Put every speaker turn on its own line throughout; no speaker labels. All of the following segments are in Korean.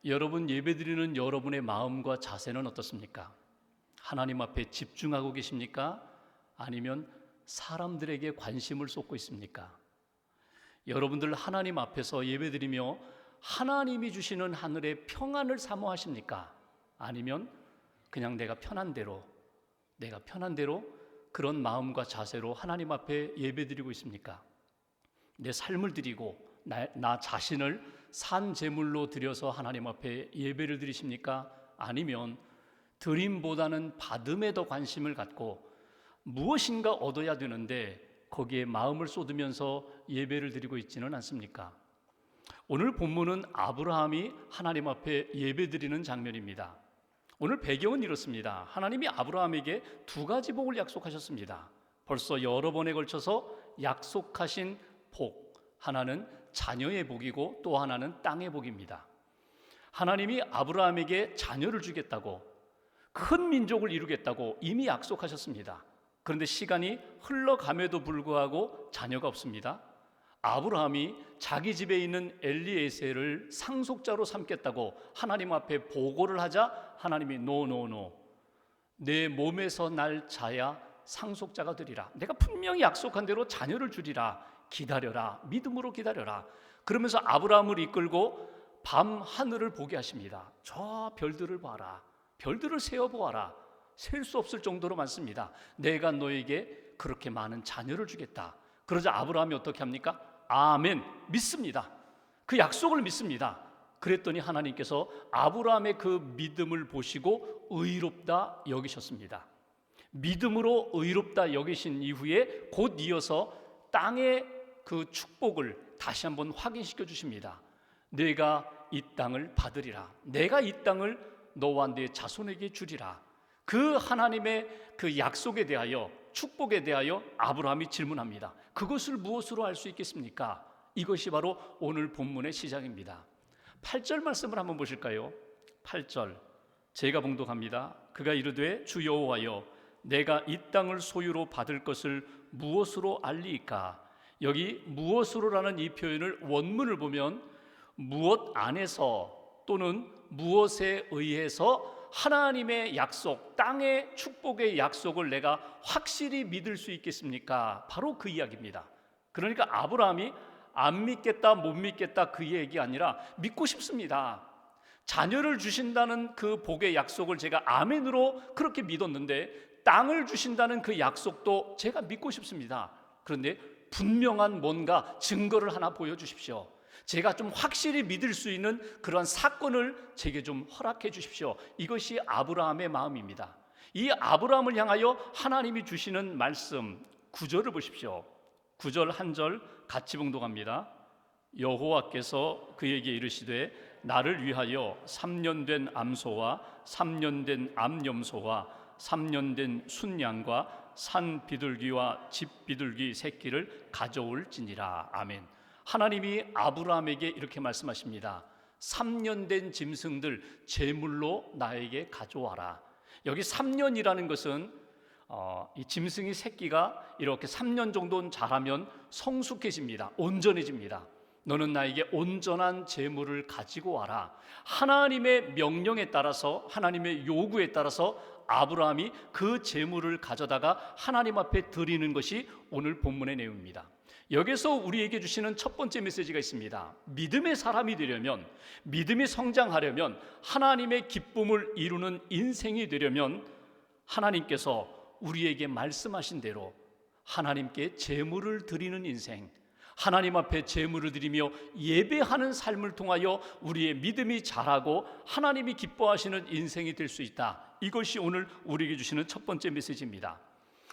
여러분 예배드리는 여러분의 마음과 자세는 어떻습니까? 하나님 앞에 집중하고 계십니까? 아니면 사람들에게 관심을 쏟고 있습니까? 여러분들 하나님 앞에서 예배드리며 하나님이 주시는 하늘의 평안을 사모하십니까? 아니면 그냥 내가 편한 대로 그런 마음과 자세로 하나님 앞에 예배드리고 있습니까? 내 삶을 드리고 나 자신을 산 제물로 드려서 하나님 앞에 예배를 드리십니까? 아니면 드림보다는 받음에 더 관심을 갖고 무엇인가 얻어야 되는데 거기에 마음을 쏟으면서 예배를 드리고 있지는 않습니까? 오늘 본문은 아브라함이 하나님 앞에 예배드리는 장면입니다. 오늘 배경은 이렇습니다. 하나님이 아브라함에게 두 가지 복을 약속하셨습니다. 벌써 여러 번에 걸쳐서 약속하신 복, 하나는 자녀의 복이고 또 하나는 땅의 복입니다. 하나님이 아브라함에게 자녀를 주겠다고, 큰 민족을 이루겠다고 이미 약속하셨습니다. 그런데 시간이 흘러감에도 불구하고 자녀가 없습니다. 아브라함이 자기 집에 있는 엘리에셀을 상속자로 삼겠다고 하나님 앞에 보고를 하자 하나님이 노, 내 몸에서 날 자야 상속자가 되리라. 내가 분명히 약속한 대로 자녀를 주리라. 기다려라. 믿음으로 기다려라. 그러면서 아브라함을 이끌고 밤 하늘을 보게 하십니다. 저 별들을 봐라. 별들을 세어보아라. 셀 수 없을 정도로 많습니다. 내가 너에게 그렇게 많은 자녀를 주겠다. 그러자 아브라함이 어떻게 합니까? 아멘, 믿습니다. 그 약속을 믿습니다. 그랬더니 하나님께서 아브라함의 그 믿음을 보시고 의롭다 여기셨습니다. 믿음으로 의롭다 여기신 이후에 곧 이어서 땅의 그 축복을 다시 한번 확인시켜 주십니다. 내가 이 땅을 받으리라. 내가 이 땅을 너와 네 자손에게 주리라. 그 하나님의 그 약속에 대하여, 축복에 대하여 아브라함이 질문합니다. 그것을 무엇으로 알 수 있겠습니까? 이것이 바로 오늘 본문의 시작입니다. 8절 말씀을 한번 보실까요? 8절 제가 봉독합니다. 그가 이르되 주 여호와여, 내가 이 땅을 소유로 받을 것을 무엇으로 알리이까? 여기 무엇으로라는 이 표현을 원문을 보면 무엇 안에서 또는 무엇에 의해서 하나님의 약속, 땅의 축복의 약속을 내가 확실히 믿을 수 있겠습니까? 바로 그 이야기입니다. 그러니까 아브라함이 안 믿겠다, 못 믿겠다 그 얘기 아니라 믿고 싶습니다. 자녀를 주신다는 그 복의 약속을 제가 아멘으로 그렇게 믿었는데 땅을 주신다는 그 약속도 제가 믿고 싶습니다. 그런데 분명한 뭔가 증거를 하나 보여주십시오. 제가 좀 확실히 믿을 수 있는 그런 사건을 제게 좀 허락해 주십시오. 이것이 아브라함의 마음입니다. 이 아브라함을 향하여 하나님이 주시는 말씀 9절을 보십시오. 9절 한 절 같이 봉독합니다. 여호와께서 그에게 이르시되 나를 위하여 3년 된 암소와 3년 된 암염소와 3년 된 순양과 산 비둘기와 집 비둘기 새끼를 가져올지니라. 아멘. 하나님이 아브라함에게 이렇게 말씀하십니다. 3년 된 짐승들 제물로 나에게 가져와라. 여기 3년이라는 것은 이 짐승의 새끼가 이렇게 3년 정도 자라면 성숙해집니다. 온전해집니다. 너는 나에게 온전한 제물을 가지고 와라. 하나님의 명령에 따라서, 하나님의 요구에 따라서 아브라함이 그 제물을 가져다가 하나님 앞에 드리는 것이 오늘 본문의 내용입니다. 여기서 우리에게 주시는 첫 번째 메시지가 있습니다. 믿음의 사람이 되려면, 믿음이 성장하려면, 하나님의 기쁨을 이루는 인생이 되려면 하나님께서 우리에게 말씀하신 대로 하나님께 제물을 드리는 인생, 하나님 앞에 제물을 드리며 예배하는 삶을 통하여 우리의 믿음이 자라고 하나님이 기뻐하시는 인생이 될 수 있다. 이것이 오늘 우리에게 주시는 첫 번째 메시지입니다.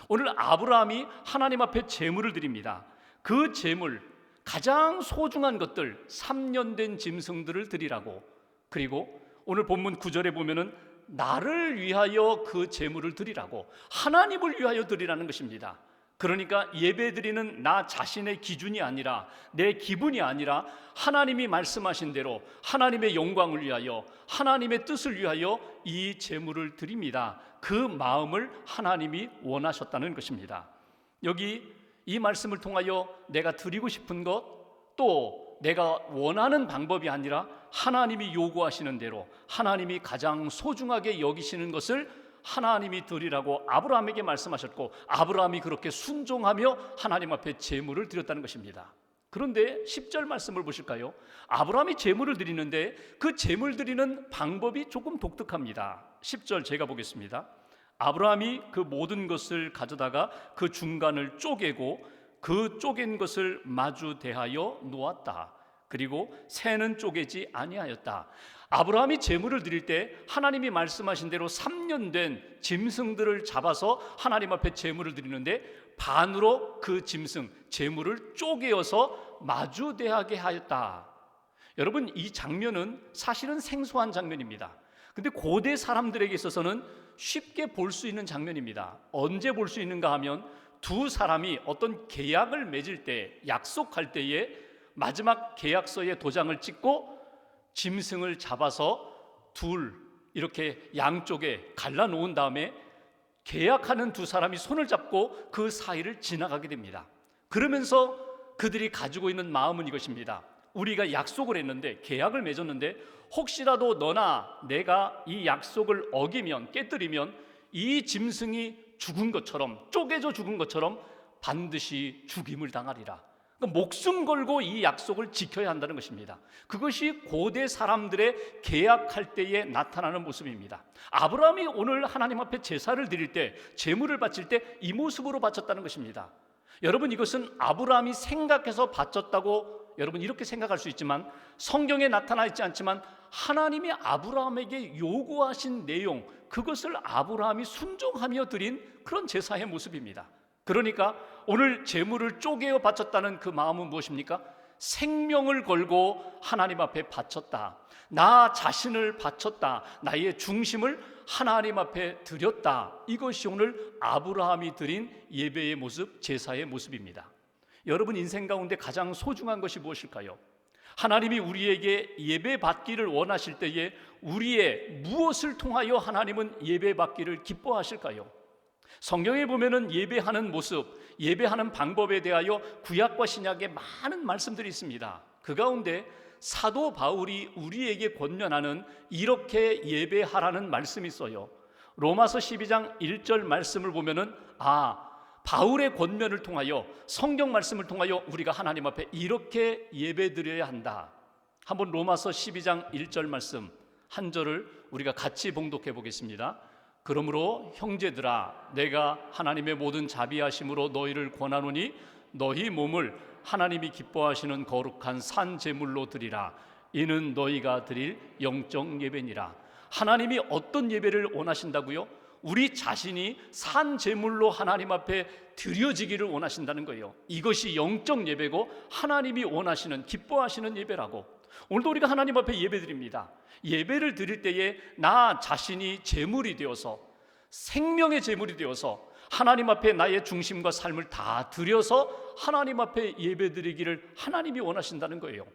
오늘 아브라함이 하나님 앞에 제물을 드립니다. 그 제물, 가장 소중한 것들 3년 된 짐승들을 드리라고. 그리고 오늘 본문 9절에 보면은 나를 위하여 그 제물을 드리라고, 하나님을 위하여 드리라는 것입니다. 그러니까 예배드리는 나 자신의 기준이 아니라, 내 기분이 아니라 하나님이 말씀하신 대로 하나님의 영광을 위하여, 하나님의 뜻을 위하여 이 제물을 드립니다. 그 마음을 하나님이 원하셨다는 것입니다. 여기 이 말씀을 통하여 내가 드리고 싶은 것, 또 내가 원하는 방법이 아니라 하나님이 요구하시는 대로 하나님이 가장 소중하게 여기시는 것을 하나님이 드리라고 아브라함에게 말씀하셨고, 아브라함이 그렇게 순종하며 하나님 앞에 제물을 드렸다는 것입니다. 그런데 10절 말씀을 보실까요? 아브라함이 제물을 드리는데 그 제물 드리는 방법이 조금 독특합니다. 10절 제가 보겠습니다. 아브라함이 그 모든 것을 가져다가 그 중간을 쪼개고 그 쪼갠 것을 마주 대하여 놓았다. 그리고 새는 쪼개지 아니하였다. 아브라함이 제물을 드릴 때 하나님이 말씀하신 대로 3년 된 짐승들을 잡아서 하나님 앞에 제물을 드리는데 반으로 그 짐승, 제물을 쪼개어서 마주대하게 하였다. 여러분, 이 장면은 사실은 생소한 장면입니다. 근데 고대 사람들에게 있어서는 쉽게 볼 수 있는 장면입니다. 언제 볼 수 있는가 하면 두 사람이 어떤 계약을 맺을 때, 약속할 때에 마지막 계약서에 도장을 찍고 짐승을 잡아서 둘 이렇게 양쪽에 갈라놓은 다음에 계약하는 두 사람이 손을 잡고 그 사이를 지나가게 됩니다. 그러면서 그들이 가지고 있는 마음은 이것입니다. 우리가 약속을 했는데, 계약을 맺었는데 혹시라도 너나 내가 이 약속을 어기면, 깨뜨리면 이 짐승이 죽은 것처럼, 쪼개져 죽은 것처럼 반드시 죽임을 당하리라. 그러니까 목숨 걸고 이 약속을 지켜야 한다는 것입니다. 그것이 고대 사람들의 계약할 때에 나타나는 모습입니다. 아브라함이 오늘 하나님 앞에 제사를 드릴 때, 제물을 바칠 때 이 모습으로 바쳤다는 것입니다. 여러분, 이것은 아브라함이 생각해서 바쳤다고 여러분 이렇게 생각할 수 있지만, 성경에 나타나 있지 않지만 하나님이 아브라함에게 요구하신 내용, 그것을 아브라함이 순종하며 드린 그런 제사의 모습입니다. 그러니까 오늘 제물을 쪼개어 바쳤다는 그 마음은 무엇입니까? 생명을 걸고 하나님 앞에 바쳤다. 나 자신을 바쳤다. 나의 중심을 하나님 앞에 드렸다. 이것이 오늘 아브라함이 드린 예배의 모습, 제사의 모습입니다. 여러분 인생 가운데 가장 소중한 것이 무엇일까요? 하나님이 우리에게 예배 받기를 원하실 때에 우리의 무엇을 통하여 하나님은 예배 받기를 기뻐하실까요? 성경에 보면은 예배하는 모습, 예배하는 방법에 대하여 구약과 신약에 많은 말씀들이 있습니다. 그 가운데 사도 바울이 우리에게 권면하는 이렇게 예배하라는 말씀이 있어요. 로마서 12장 1절 말씀을 보면은 바울의 권면을 통하여, 성경 말씀을 통하여 우리가 하나님 앞에 이렇게 예배드려야 한다. 한번 로마서 12장 1절 말씀 한 절을 우리가 같이 봉독해 보겠습니다. 그러므로 형제들아, 내가 하나님의 모든 자비하심으로 너희를 권하노니 너희 몸을 하나님이 기뻐하시는 거룩한 산 제물로 드리라. 이는 너희가 드릴 영적 예배니라. 하나님이 어떤 예배를 원하신다고요? 우리 자신이 산 제물로 하나님 앞에 드려지기를 원하신다는 거예요. 이것이 영적 예배고 하나님이 원하시는, 기뻐하시는 예배라고. 오늘도 우리가 하나님 앞에 예배드립니다. 예배를 드릴 때에 나 자신이 제물이 되어서, 생명의 제물이 되어서 하나님 앞에 나의 중심과 삶을 다 드려서 하나님 앞에 예배드리기를 하나님이 원하신다는 거예요.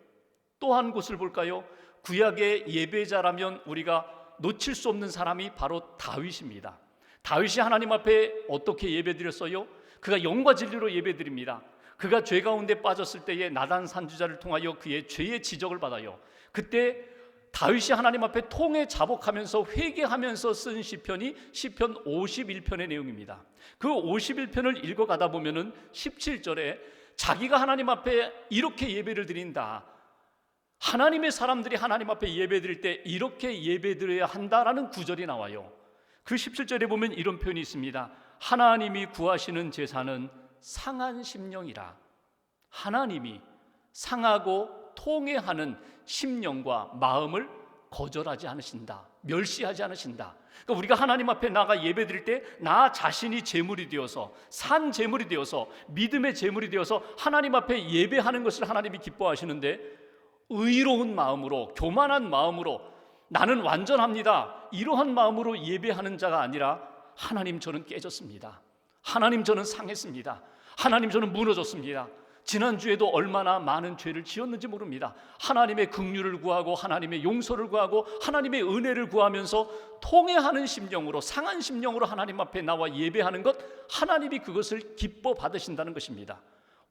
또 한 곳을 볼까요? 구약의 예배자라면 우리가 놓칠 수 없는 사람이 바로 다윗입니다. 다윗이 하나님 앞에 어떻게 예배드렸어요? 그가 영과 진리로 예배드립니다. 그가 죄 가운데 빠졌을 때에 나단 선지자를 통하여 그의 죄의 지적을 받아요. 그때 다윗이 하나님 앞에 통에 자복하면서 회개하면서 쓴 시편이 시편 51편의 내용입니다. 그 51편을 읽어가다 보면은 17절에 자기가 하나님 앞에 이렇게 예배를 드린다, 하나님의 사람들이 하나님 앞에 예배드릴 때 이렇게 예배드려야 한다라는 구절이 나와요. 그 17절에 보면 이런 표현이 있습니다. 하나님이 구하시는 제사는 상한 심령이라. 하나님이 상하고 통회하는 심령과 마음을 거절하지 않으신다, 멸시하지 않으신다. 그러니까 우리가 하나님 앞에 나가 예배드릴 때 나 자신이 제물이 되어서, 산 제물이 되어서, 믿음의 제물이 되어서 하나님 앞에 예배하는 것을 하나님이 기뻐하시는데, 의로운 마음으로, 교만한 마음으로 나는 완전합니다, 이러한 마음으로 예배하는 자가 아니라 하나님 저는 깨졌습니다, 하나님 저는 상했습니다, 하나님 저는 무너졌습니다, 지난주에도 얼마나 많은 죄를 지었는지 모릅니다, 하나님의 긍휼을 구하고 하나님의 용서를 구하고 하나님의 은혜를 구하면서 통회하는 심령으로, 상한 심령으로 하나님 앞에 나와 예배하는 것, 하나님이 그것을 기뻐 받으신다는 것입니다.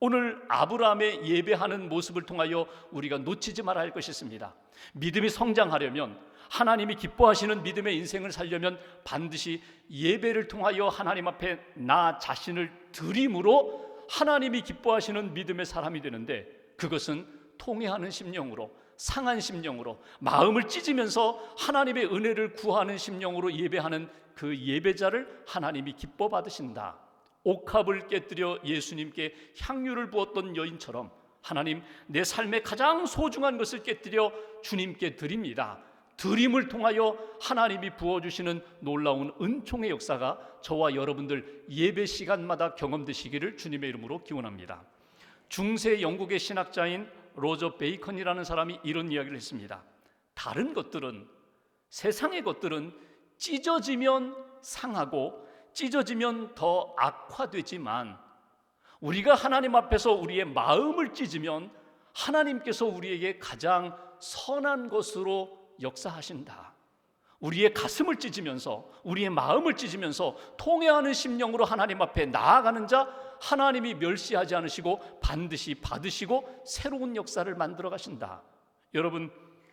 오늘 아브라함의 예배하는 모습을 통하여 우리가 놓치지 말아야 할 것이 있습니다. 믿음이 성장하려면, 하나님이 기뻐하시는 믿음의 인생을 살려면 반드시 예배를 통하여 하나님 앞에 나 자신을 드림으로 하나님이 기뻐하시는 믿음의 사람이 되는데, 그것은 통회하는 심령으로, 상한 심령으로, 마음을 찢으면서 하나님의 은혜를 구하는 심령으로 예배하는 그 예배자를 하나님이 기뻐 받으신다. 옥합을 깨뜨려 예수님께 향유를 부었던 여인처럼 하나님, 내 삶의 가장 소중한 것을 깨뜨려 주님께 드립니다. 드림을 통하여 하나님이 부어주시는 놀라운 은총의 역사가 저와 여러분들 예배 시간마다 경험되시기를 주님의 이름으로 기원합니다. 중세 영국의 신학자인 로저 베이컨이라는 사람이 이런 이야기를 했습니다. 다른 것들은, 세상의 것들은 찢어지면 상하고 찢어지면 더 악화되지만, 우리가 하나님 앞에서 우리의 마음을 찢으면 하나님께서 우리에게 가장 선한 것으로 역사하신다. 우리의 가슴을 찢으면서, 우리의 마음을 찢으면서 통회하는 심령으로 하나님 앞에 나아가는 자, 하나님이 멸시하지 않으시고 반드시 받으시고 새로운 역사를 만들어 가신다. 여러분,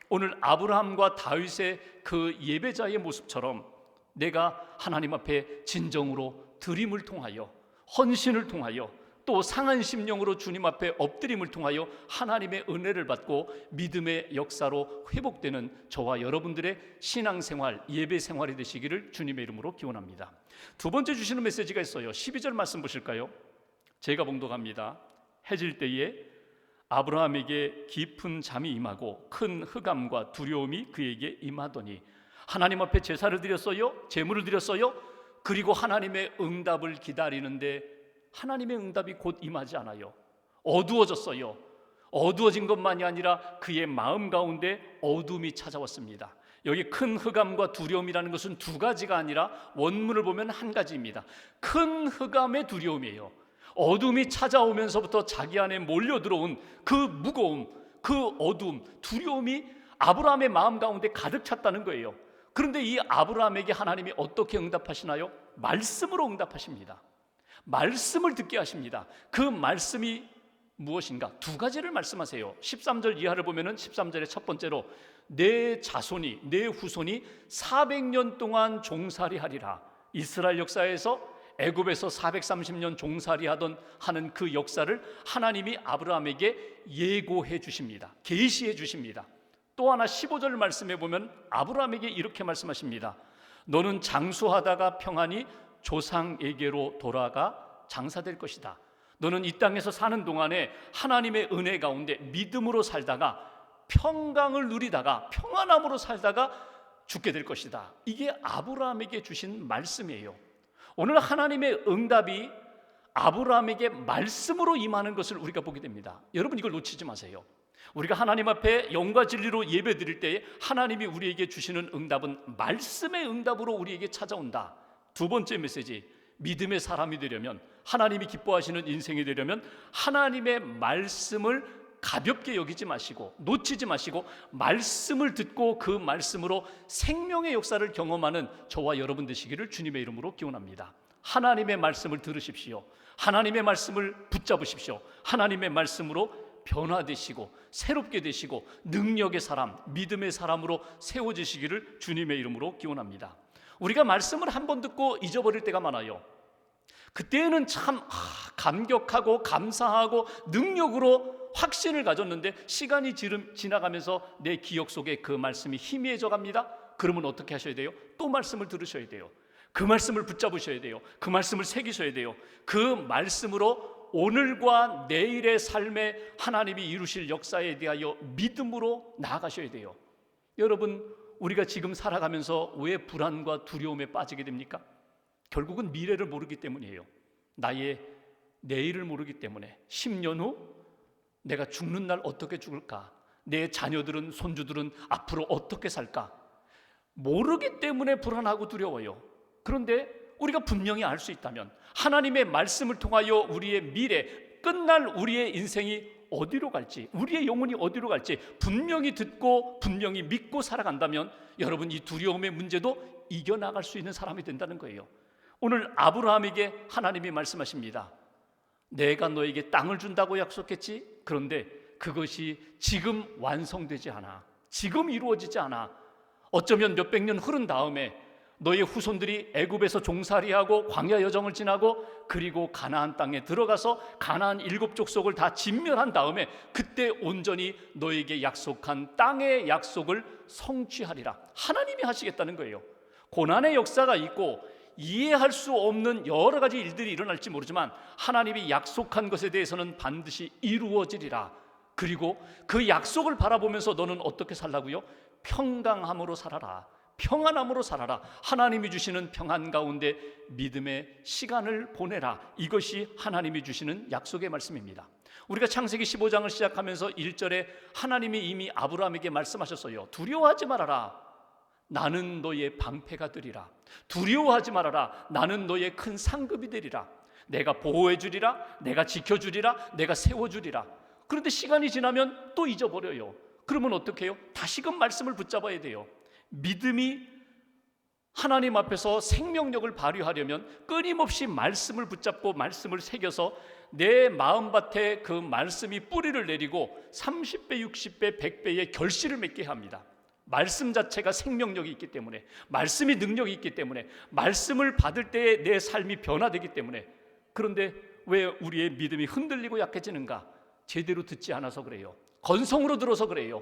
오늘 아브라함과 다윗의 그 예배자의 모습처럼 내가 하나님 앞에 진정으로 드림을 통하여, 헌신을 통하여, 또 상한 심령으로 주님 앞에 엎드림을 통하여 하나님의 은혜를 받고 믿음의 역사로 회복되는 저와 여러분들의 신앙생활, 예배생활이 되시기를 주님의 이름으로 기원합니다. 두 번째 주시는 메시지가 있어요. 12절 말씀 보실까요? 제가 봉독합니다. 해질 때에 아브라함에게 깊은 잠이 임하고 큰 흑암과 두려움이 그에게 임하더니, 하나님 앞에 제사를 드렸어요, 제물을 드렸어요. 그리고 하나님의 응답을 기다리는데 하나님의 응답이 곧 임하지 않아요. 어두워졌어요. 어두워진 것만이 아니라 그의 마음 가운데 어둠이 찾아왔습니다. 여기 큰 흑암과 두려움이라는 것은 두 가지가 아니라 원문을 보면 한 가지입니다. 큰 흑암의 두려움이에요. 어둠이 찾아오면서부터 자기 안에 몰려 들어온 그 무거움, 그 어둠, 두려움이 아브라함의 마음 가운데 가득 찼다는 거예요. 그런데 이 아브라함에게 하나님이 어떻게 응답하시나요? 말씀으로 응답하십니다. 말씀을 듣게 하십니다. 그 말씀이 무엇인가? 두 가지를 말씀하세요. 13절 이하를 보면은 13절의 첫 번째로 내 자손이, 내 후손이 400년 동안 종살이 하리라. 이스라엘 역사에서 애굽에서 430년 종살이 하는 그 역사를 하나님이 아브라함에게 예고해 주십니다. 계시해 주십니다. 또 하나 15절 말씀에 보면 아브라함에게 이렇게 말씀하십니다. 너는 장수하다가 평안히 조상에게로 돌아가 장사될 것이다. 너는 이 땅에서 사는 동안에 하나님의 은혜 가운데 믿음으로 살다가 평강을 누리다가 평안함으로 살다가 죽게 될 것이다. 이게 아브라함에게 주신 말씀이에요. 오늘 하나님의 응답이 아브라함에게 말씀으로 임하는 것을 우리가 보게 됩니다. 여러분, 이걸 놓치지 마세요. 우리가 하나님 앞에 영과 진리로 예배 드릴 때에 하나님이 우리에게 주시는 응답은 말씀의 응답으로 우리에게 찾아온다. 두 번째 메시지, 믿음의 사람이 되려면, 하나님이 기뻐하시는 인생이 되려면 하나님의 말씀을 가볍게 여기지 마시고 놓치지 마시고 말씀을 듣고 그 말씀으로 생명의 역사를 경험하는 저와 여러분 되시기를 주님의 이름으로 기원합니다. 하나님의 말씀을 들으십시오. 하나님의 말씀을 붙잡으십시오. 하나님의 말씀으로 변화되시고 새롭게 되시고 능력의 사람, 믿음의 사람으로 세워지시기를 주님의 이름으로 기원합니다. 우리가 말씀을 한 번 듣고 잊어버릴 때가 많아요. 그때는 참 감격하고 감사하고 능력으로 확신을 가졌는데 시간이 지나가면서 내 기억 속에 그 말씀이 희미해져 갑니다. 그러면 어떻게 하셔야 돼요? 또 말씀을 들으셔야 돼요. 그 말씀을 붙잡으셔야 돼요. 그 말씀을 새기셔야 돼요. 그 말씀으로 오늘과 내일의 삶에 하나님이 이루실 역사에 대하여 믿음으로 나아가셔야 돼요. 여러분, 우리가 지금 살아가면서 왜 불안과 두려움에 빠지게 됩니까? 결국은 미래를 모르기 때문이에요. 나의 내일을 모르기 때문에 10년 후 내가 죽는 날 어떻게 죽을까? 내 자녀들은, 손주들은 앞으로 어떻게 살까? 모르기 때문에 불안하고 두려워요. 그런데 우리가 분명히 알 수 있다면 하나님의 말씀을 통하여 우리의 미래, 끝날 우리의 인생이 어디로 갈지, 우리의 영혼이 어디로 갈지 분명히 듣고 분명히 믿고 살아간다면 여러분, 이 두려움의 문제도 이겨나갈 수 있는 사람이 된다는 거예요. 오늘 아브라함에게 하나님이 말씀하십니다. 내가 너에게 땅을 준다고 약속했지. 그런데 그것이 지금 완성되지 않아. 지금 이루어지지 않아. 어쩌면 몇백 년 흐른 다음에 너의 후손들이 애굽에서 종살이하고 광야 여정을 지나고 그리고 가나안 땅에 들어가서 가나안 7족속을 다 진멸한 다음에 그때 온전히 너에게 약속한 땅의 약속을 성취하리라. 하나님이 하시겠다는 거예요. 고난의 역사가 있고 이해할 수 없는 여러 가지 일들이 일어날지 모르지만 하나님이 약속한 것에 대해서는 반드시 이루어지리라. 그리고 그 약속을 바라보면서 너는 어떻게 살라고요? 평강함으로 살아라. 평안함으로 살아라. 하나님이 주시는 평안 가운데 믿음의 시간을 보내라. 이것이 하나님이 주시는 약속의 말씀입니다. 우리가 창세기 15장을 시작하면서 1절에 하나님이 이미 아브라함에게 말씀하셨어요. 두려워하지 말아라. 나는 너의 방패가 되리라. 두려워하지 말아라. 나는 너의 큰 상급이 되리라. 내가 보호해 주리라. 내가 지켜 주리라. 내가 세워 주리라. 그런데 시간이 지나면 또 잊어버려요. 그러면 어떻게 해요? 다시금 말씀을 붙잡아야 돼요. 믿음이 하나님 앞에서 생명력을 발휘하려면 끊임없이 말씀을 붙잡고 말씀을 새겨서 내 마음밭에 그 말씀이 뿌리를 내리고 30배, 60배, 100배의 결실을 맺게 합니다. 말씀 자체가 생명력이 있기 때문에, 말씀이 능력이 있기 때문에, 말씀을 받을 때에 내 삶이 변화되기 때문에. 그런데 왜 우리의 믿음이 흔들리고 약해지는가? 제대로 듣지 않아서 그래요. 건성으로 들어서 그래요.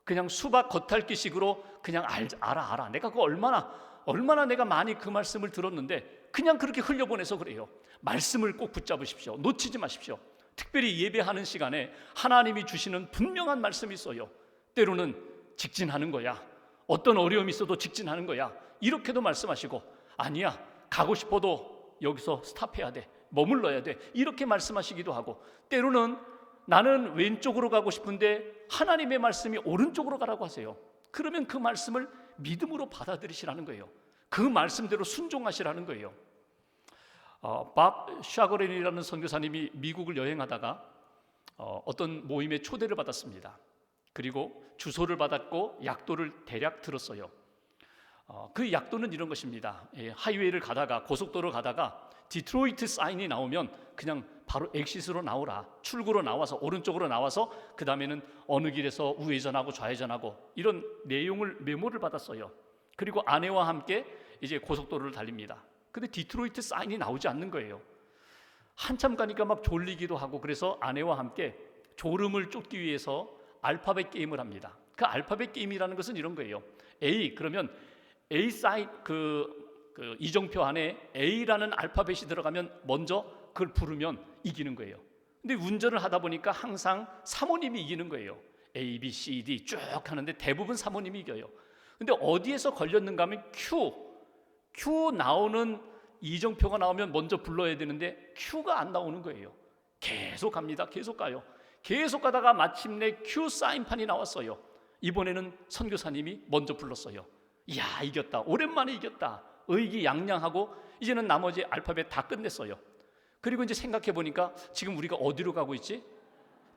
그냥 수박 겉핥기식으로 그냥 알아. 내가 그거 얼마나 내가 많이 그 말씀을 들었는데 그냥 그렇게 흘려보내서 그래요. 말씀을 꼭 붙잡으십시오. 놓치지 마십시오. 특별히 예배하는 시간에 하나님이 주시는 분명한 말씀이 있어요. 때로는 직진하는 거야. 어떤 어려움이 있어도 직진하는 거야. 이렇게도 말씀하시고, 아니야, 가고 싶어도 여기서 스탑해야 돼. 머물러야 돼. 이렇게 말씀하시기도 하고, 때로는 나는 왼쪽으로 가고 싶은데 하나님의 말씀이 오른쪽으로 가라고 하세요. 그러면 그 말씀을 믿음으로 받아들이시라는 거예요. 그 말씀대로 순종하시라는 거예요. 밥 샤거렌이라는 선교사님이 미국을 여행하다가 어떤 모임에 초대를 받았습니다. 그리고 주소를 받았고 약도를 대략 들었어요. 그 약도는 이런 것입니다. 하이웨이를 가다가, 고속도로를 가다가 디트로이트 사인이 나오면 그냥 바로 엑시스로 나오라. 출구로 나와서 오른쪽으로 나와서 그 다음에는 어느 길에서 우회전하고 좌회전하고, 이런 내용을 메모를 받았어요. 그리고 아내와 함께 이제 고속도로를 달립니다. 근데 디트로이트 사인이 나오지 않는 거예요. 한참 가니까 막 졸리기도 하고, 그래서 아내와 함께 졸음을 쫓기 위해서 알파벳 게임을 합니다. 그 알파벳 게임이라는 것은 이런 거예요. A, 그러면 A 사인, 그 이정표 안에 A라는 알파벳이 들어가면 먼저 그걸 부르면 이기는 거예요. 근데 운전을 하다 보니까 항상 사모님이 이기는 거예요. A, B, C, D 쭉 하는데 대부분 사모님이 이겨요. 근데 어디에서 걸렸는가 하면 Q 나오는 이정표가 나오면 먼저 불러야 되는데 Q가 안 나오는 거예요. 계속 갑니다. 계속 가요. 계속 가다가 마침내 Q 사인판이 나왔어요. 이번에는 선교사님이 먼저 불렀어요. 이야, 이겼다. 오랜만에 이겼다. 의기양양하고 이제는 나머지 알파벳 다 끝냈어요. 그리고 이제 생각해 보니까 지금 우리가 어디로 가고 있지?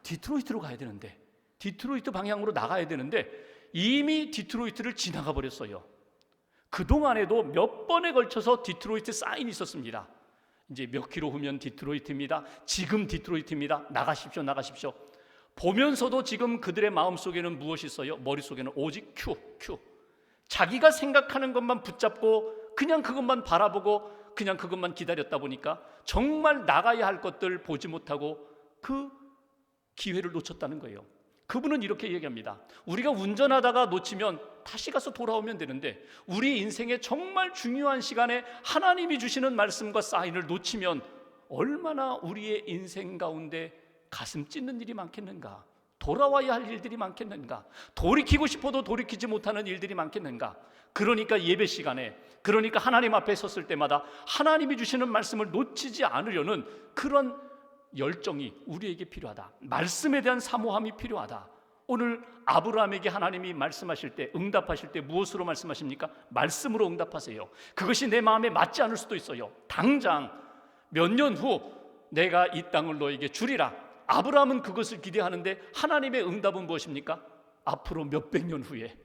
디트로이트로 가야 되는데, 디트로이트 방향으로 나가야 되는데 이미 디트로이트를 지나가 버렸어요. 그동안에도 몇 번에 걸쳐서 디트로이트 사인이 있었습니다. 이제 몇 킬로 후면 디트로이트입니다. 지금 디트로이트입니다. 나가십시오, 나가십시오. 보면서도 지금 그들의 마음속에는 무엇이 있어요? 머릿속에는 오직 Q. 자기가 생각하는 것만 붙잡고 그냥 그것만 바라보고 그냥 그것만 기다렸다 보니까 정말 나가야 할 것들 보지 못하고 그 기회를 놓쳤다는 거예요. 그분은 이렇게 얘기합니다. 우리가 운전하다가 놓치면 다시 가서 돌아오면 되는데, 우리 인생의 정말 중요한 시간에 하나님이 주시는 말씀과 사인을 놓치면 얼마나 우리의 인생 가운데 가슴 찢는 일이 많겠는가, 돌아와야 할 일들이 많겠는가, 돌이키고 싶어도 돌이키지 못하는 일들이 많겠는가. 그러니까 예배 시간에, 그러니까 하나님 앞에 섰을 때마다 하나님이 주시는 말씀을 놓치지 않으려는 그런 열정이 우리에게 필요하다. 말씀에 대한 사모함이 필요하다. 오늘 아브라함에게 하나님이 말씀하실 때, 응답하실 때 무엇으로 말씀하십니까? 말씀으로 응답하세요. 그것이 내 마음에 맞지 않을 수도 있어요. 당장 몇 년 후 내가 이 땅을 너에게 주리라. 아브라함은 그것을 기대하는데 하나님의 응답은 무엇입니까? 앞으로 몇백 년 후에,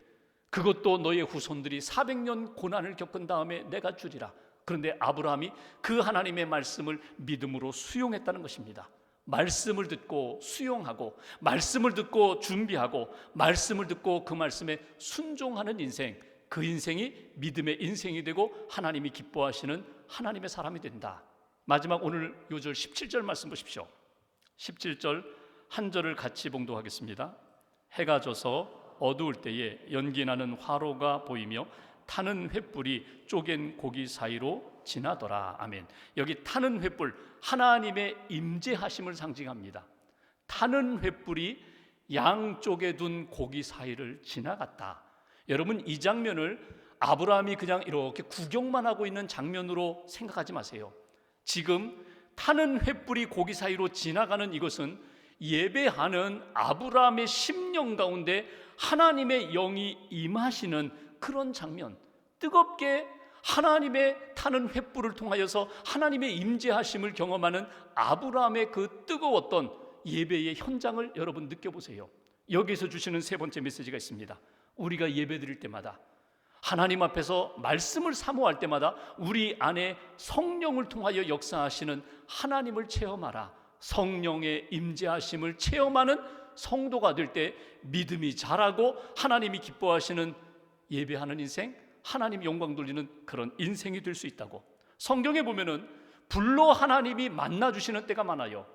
그것도 너의 후손들이 400년 고난을 겪은 다음에 내가 주리라. 그런데 아브라함이 그 하나님의 말씀을 믿음으로 수용했다는 것입니다. 말씀을 듣고 수용하고, 말씀을 듣고 준비하고, 말씀을 듣고 그 말씀에 순종하는 인생, 그 인생이 믿음의 인생이 되고 하나님이 기뻐하시는 하나님의 사람이 된다. 마지막 오늘 요절 17절 말씀 보십시오. 17절 한 절을 같이 봉독하겠습니다. 해가 져서 어두울 때에 연기나는 화로가 보이며 타는 횃불이 쪼갠 고기 사이로 지나더라. 아멘. 여기 타는 횃불, 하나님의 임재하심을 상징합니다. 타는 횃불이 양쪽에 둔 고기 사이를 지나갔다. 여러분, 이 장면을 아브라함이 그냥 이렇게 구경만 하고 있는 장면으로 생각하지 마세요. 지금 타는 횃불이 고기 사이로 지나가는 이것은 예배하는 아브라함의 심령 가운데 하나님의 영이 임하시는 그런 장면, 뜨겁게 하나님의 타는 횃불을 통하여서 하나님의 임재하심을 경험하는 아브라함의 그 뜨거웠던 예배의 현장을 여러분 느껴보세요. 여기서 주시는 세 번째 메시지가 있습니다. 우리가 예배드릴 때마다, 하나님 앞에서 말씀을 사모할 때마다 우리 안에 성령을 통하여 역사하시는 하나님을 체험하라. 성령의 임재하심을 체험하는 성도가 될 때 믿음이 자라고 하나님이 기뻐하시는 예배하는 인생, 하나님 영광 돌리는 그런 인생이 될 수 있다고. 성경에 보면은 불로 하나님이 만나주시는 때가 많아요.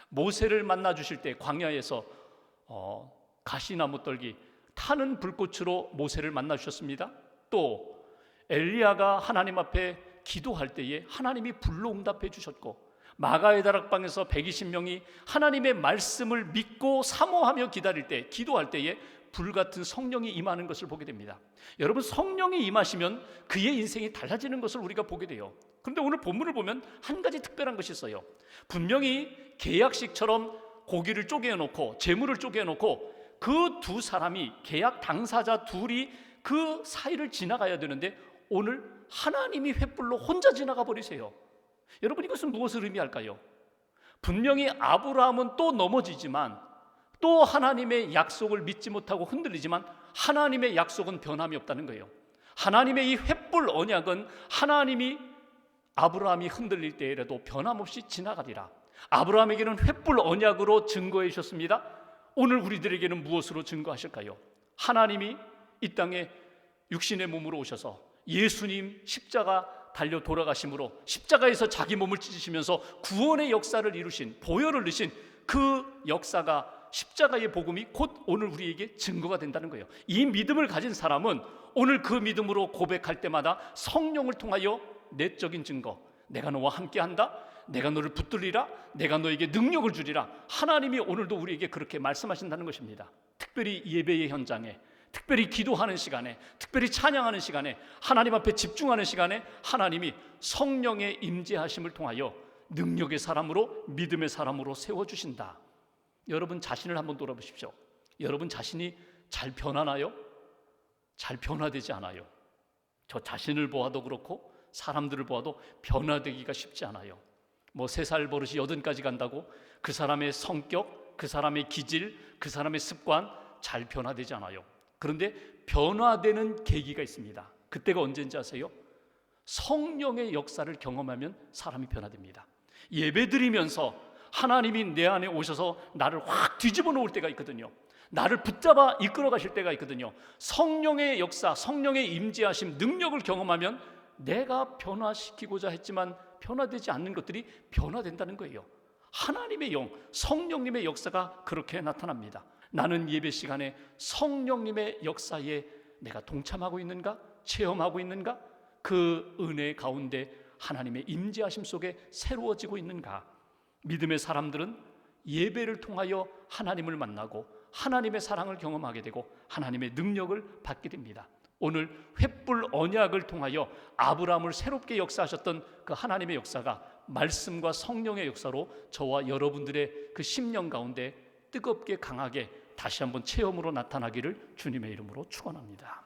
모세를 만나주실 때 광야에서 가시나무 떨기 타는 불꽃으로 모세를 만나주셨습니다. 또 엘리야가 하나님 앞에 기도할 때에 하나님이 불로 응답해 주셨고, 마가의 다락방에서 120명이 하나님의 말씀을 믿고 사모하며 기다릴 때, 기도할 때에 불같은 성령이 임하는 것을 보게 됩니다. 여러분, 성령이 임하시면 그의 인생이 달라지는 것을 우리가 보게 돼요. 그런데 오늘 본문을 보면 한 가지 특별한 것이 있어요. 분명히 계약식처럼 고기를 쪼개놓고 재물을 쪼개놓고 그 두 사람이, 계약 당사자 둘이 그 사이를 지나가야 되는데 오늘 하나님이 횃불로 혼자 지나가 버리세요. 여러분, 이것은 무엇을 의미할까요? 분명히 아브라함은 또 넘어지지만, 또 하나님의 약속을 믿지 못하고 흔들리지만 하나님의 약속은 변함이 없다는 거예요. 하나님의 이 횃불 언약은 하나님이 아브라함이 흔들릴 때에라도 변함없이 지나가리라. 아브라함에게는 횃불 언약으로 증거해 주셨습니다. 오늘 우리들에게는 무엇으로 증거하실까요? 하나님이 이 땅에 육신의 몸으로 오셔서 예수님 십자가 달려 돌아가심으로 십자가에서 자기 몸을 찢으시면서 구원의 역사를 이루신, 보혈을 넣으신 그 역사가, 십자가의 복음이 곧 오늘 우리에게 증거가 된다는 거예요. 이 믿음을 가진 사람은 오늘 그 믿음으로 고백할 때마다 성령을 통하여 내적인 증거, 내가 너와 함께한다, 내가 너를 붙들리라, 내가 너에게 능력을 주리라, 하나님이 오늘도 우리에게 그렇게 말씀하신다는 것입니다. 특별히 예배의 현장에, 특별히 기도하는 시간에, 특별히 찬양하는 시간에, 하나님 앞에 집중하는 시간에 하나님이 성령의 임재하심을 통하여 능력의 사람으로, 믿음의 사람으로 세워주신다. 여러분 자신을 한번 돌아보십시오. 여러분 자신이 잘 변하나요? 잘 변화되지 않아요. 저 자신을 보아도 그렇고 사람들을 보아도 변화되기가 쉽지 않아요. 뭐 3살 버릇이 80까지 간다고 그 사람의 성격, 그 사람의 기질, 그 사람의 습관 잘 변화되지 않아요. 그런데 변화되는 계기가 있습니다. 그때가 언제인지 아세요? 성령의 역사를 경험하면 사람이 변화됩니다. 예배드리면서 하나님이 내 안에 오셔서 나를 확 뒤집어 놓을 때가 있거든요. 나를 붙잡아 이끌어 가실 때가 있거든요. 성령의 역사, 성령의 임재하심, 능력을 경험하면 내가 변화시키고자 했지만 변화되지 않는 것들이 변화된다는 거예요. 하나님의 영, 성령님의 역사가 그렇게 나타납니다. 나는 예배 시간에 성령님의 역사에 내가 동참하고 있는가? 체험하고 있는가? 그 은혜 가운데 하나님의 임재하심 속에 새로워지고 있는가? 믿음의 사람들은 예배를 통하여 하나님을 만나고 하나님의 사랑을 경험하게 되고 하나님의 능력을 받게 됩니다. 오늘 횃불 언약을 통하여 아브라함을 새롭게 역사하셨던 그 하나님의 역사가 말씀과 성령의 역사로 저와 여러분들의 그 심령 가운데 뜨겁게 강하게 다시 한번 체험으로 나타나기를 주님의 이름으로 축원합니다.